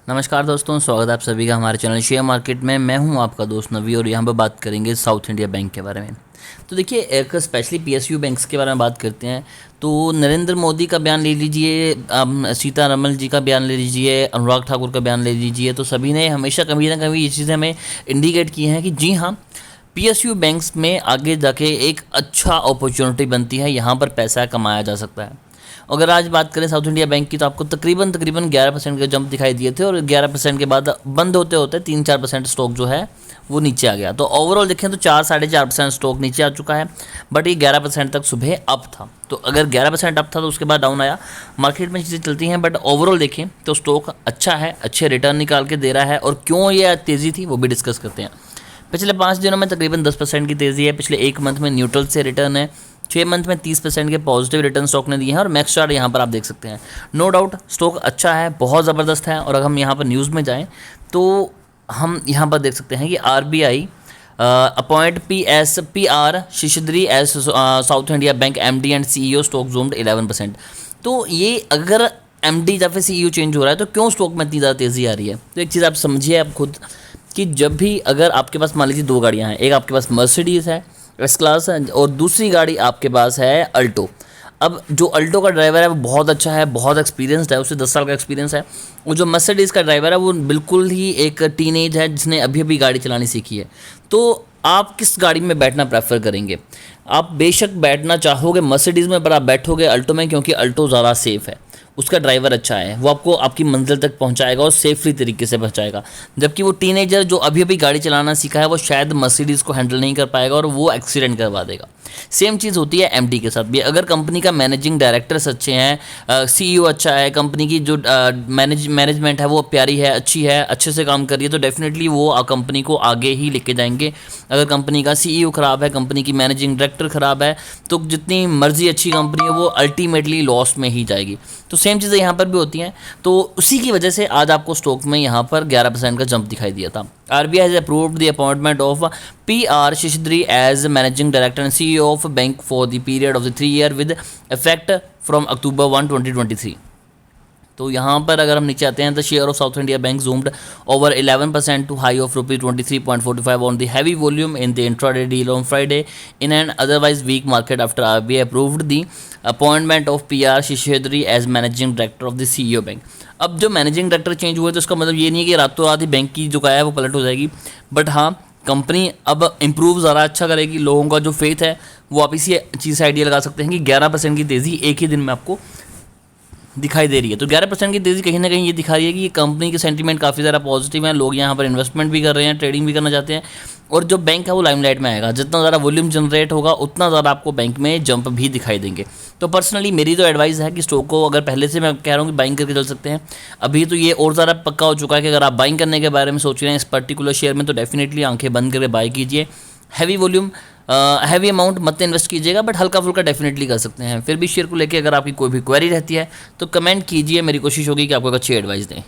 नमस्कार दोस्तों, स्वागत है आप सभी का हमारे चैनल शेयर मार्केट में। मैं हूं आपका दोस्त नवी और यहां पर बात करेंगे साउथ इंडिया बैंक के बारे में। तो देखिए, एक स्पेशली पीएसयू बैंक्स के बारे में बात करते हैं। तो नरेंद्र मोदी का बयान ले लीजिए, सीतारमण जी का बयान ले लीजिए, अनुराग ठाकुर का बयान ले लीजिए, तो सभी ने हमेशा कभी ना कभी ये चीज़ें हमें इंडिकेट की हैं कि जी हाँ, पीएसयू बैंक्स में आगे जाके एक अच्छा अपॉर्चुनिटी बनती है, यहाँ पर पैसा कमाया जा सकता है। अगर आज बात करें साउथ इंडिया बैंक की, तो आपको तकरीबन 11% के जंप दिखाई दिए थे और 11% के बाद बंद होते होते 3-4% स्टॉक जो है वो नीचे आ गया। तो ओवरऑल देखें तो 4-4.5% स्टॉक नीचे आ चुका है, बट ये 11% तक सुबह अप था। तो अगर 11% अप था तो उसके बाद डाउन आया। मार्केट में चीज़ें चलती हैं, बट ओवरऑल देखें तो स्टॉक अच्छा है, अच्छे रिटर्न निकाल के दे रहा है। और क्यों ये तेज़ी थी वो भी डिस्कस करते हैं। पिछले 5 दिनों में तकरीबन 10% की तेज़ी है, पिछले 1 मंथ में न्यूट्रल से रिटर्न है, 6 मंथ में 30% के पॉजिटिव रिटर्न स्टॉक ने दिए हैं। और मैक्स चार्ट यहाँ पर आप देख सकते हैं। नो डाउट स्टॉक अच्छा है, बहुत ज़बरदस्त है। और अगर हम यहाँ पर न्यूज़ में जाएँ तो हम यहाँ पर देख सकते हैं कि RBI appoint PR Seshadri as South India bank MD and CEO, stock zoomed 11%। तो ये अगर MD या फिर CEO चेंज हो रहा है तो क्यों स्टॉक में इतनी ज़्यादा तेज़ी आ रही है? तो एक चीज़ आप समझिए आप खुद, कि जब भी अगर आपके पास मान लीजिए 2 गाड़ियाँ हैं, एक आपके पास मर्सिडीज़ है एस क्लास है और दूसरी गाड़ी आपके पास है अल्टो। अब जो अल्टो का ड्राइवर है वो बहुत अच्छा है, बहुत एक्सपीरियंसड है, उसे 10 साल का एक्सपीरियंस है। वो जो मर्सिडीज़ का ड्राइवर है वो बिल्कुल ही एक टीनेज है जिसने अभी अभी गाड़ी चलानी सीखी है। तो आप किस गाड़ी में बैठना प्रेफर करेंगे? आप बेशक बैठना चाहोगे मर्सिडीज़ में, पर आप बैठोगे अल्टो में, क्योंकि अल्टो ज़्यादा सेफ़ है, उसका ड्राइवर अच्छा है, वो आपको आपकी मंजिल तक पहुंचाएगा और सेफली तरीके से पहुंचाएगा। जबकि वो टीनेजर जो अभी अभी गाड़ी चलाना सीखा है वो शायद मर्सिडीज़ को हैंडल नहीं कर पाएगा और वो एक्सीडेंट करवा देगा। सेम चीज़ होती है एमडी के साथ भी। अगर कंपनी का मैनेजिंग डायरेक्टर्स अच्छे हैं, CEO अच्छा है, कंपनी की जो मैनेजमेंट है वो प्यारी है, अच्छी है, अच्छे से काम कर रही है, तो डेफिनेटली वो कंपनी को आगे ही लेके जाएंगे। अगर कंपनी का CEO ख़राब है, कंपनी की मैनेजिंग डायरेक्टर ख़राब है, तो जितनी मर्जी अच्छी कंपनी है वो अल्टीमेटली लॉस में ही जाएगी। तो सेम चीज़ें यहाँ पर भी होती हैं। तो उसी की वजह से आज आपको स्टॉक में यहाँ पर 11% का जंप दिखाई दिया था। RBI has approved the appointment of PR Shishidri as Managing Director and CEO of Bank for the period of the 3 year with effect from October 1, 2023। तो यहाँ पर अगर हम नीचे आते हैं, the share of South India bank zoomed over 11% to high of ₹23.45 on the heavy volume in the intraday deal on Friday in an otherwise week market after RBI approved the appointment of PR Seshadri as managing director of the CEO bank. अब जो managing director change हुए तो इसका मतलब ये नहीं है कि रातों रात ही बैंक की जो का है वो पलट हो जाएगी, बट हाँ, कंपनी अब इम्प्रूव ज़्यादा अच्छा करेगी। लोगों का जो फेथ है वो आप इसी चीज़ से आइडिया लगा सकते हैं कि 11% की तेज़ी एक ही दिन में आपको दिखाई दे रही है। तो 11% की तेज़ी कहीं ना कहीं ये दिखा रही है कि ये कंपनी के सेंटीमेंट काफ़ी ज़्यादा पॉजिटिव हैं, लोग यहाँ पर इन्वेस्टमेंट भी कर रहे हैं, ट्रेडिंग भी करना चाहते हैं, और जो बैंक है वो लाइमलाइट में आएगा। जितना ज़्यादा वॉल्यूम जनरेट होगा उतना ज़्यादा आपको बैंक में जंप भी दिखाई देंगे। तो पर्सनली मेरी तो एडवाइस है कि स्टॉक को अगर पहले से मैं कह रहा हूँ कि बाइंग करके चल सकते हैं, अभी तो ये और ज़्यादा पक्का हो चुका है कि अगर आप बाइंग करने के बारे में सोच रहे हैं इस पर्टिकुलर शेयर में, तो डेफिनेटली आंखें बंद करके बाई कीजिए। हैवी वॉल्यूम हैवी अमाउंट मत इन्वेस्ट कीजिएगा, बट हल्का फुल्का डेफिनेटली कर सकते हैं। फिर भी शेयर को लेकर अगर आपकी कोई भी क्वेरी रहती है तो कमेंट कीजिए, मेरी कोशिश होगी कि आपको अच्छी एडवाइस दें।